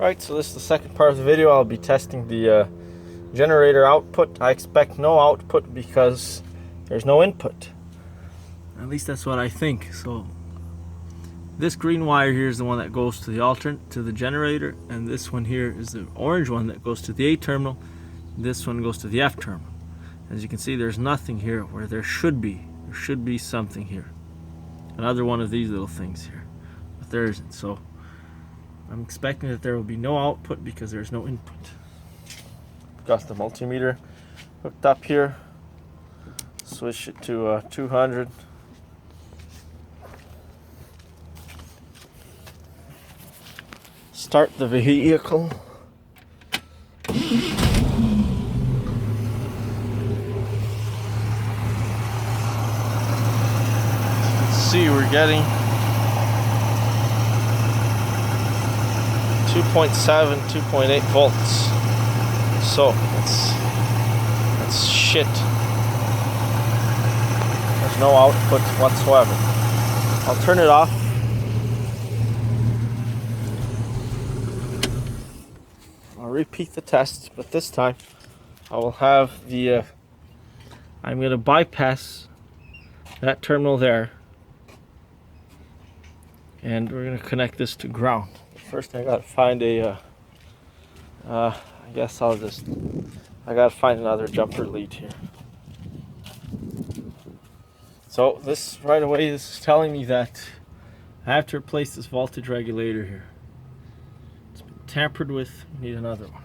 Right, so this is the second part of the video. I'll be testing the generator output. I expect no output because there's no input. At least that's what I think. So this green wire here is the one that goes to the alternate, to the generator, and this one here is the orange one that goes to the A terminal. This one goes to the F terminal. As you can see, there's nothing here where there should be. There should be something here. Another one of these little things here. But there isn't. So I'm expecting that there will be no output because there's no input. Got the multimeter hooked up here. Switch it to 200. Start the vehicle. See, we're getting 2.7, 2.8 volts. So that's shit. There's no output whatsoever. I'll turn it off. I'll repeat the test, but this time I will have the I'm going to bypass that terminal there, and we're going to connect this to ground. First I gotta find a I guess I gotta find another jumper lead here. So this right away, this is telling me that I have to replace this voltage regulator here. It's been tampered with. We need another one.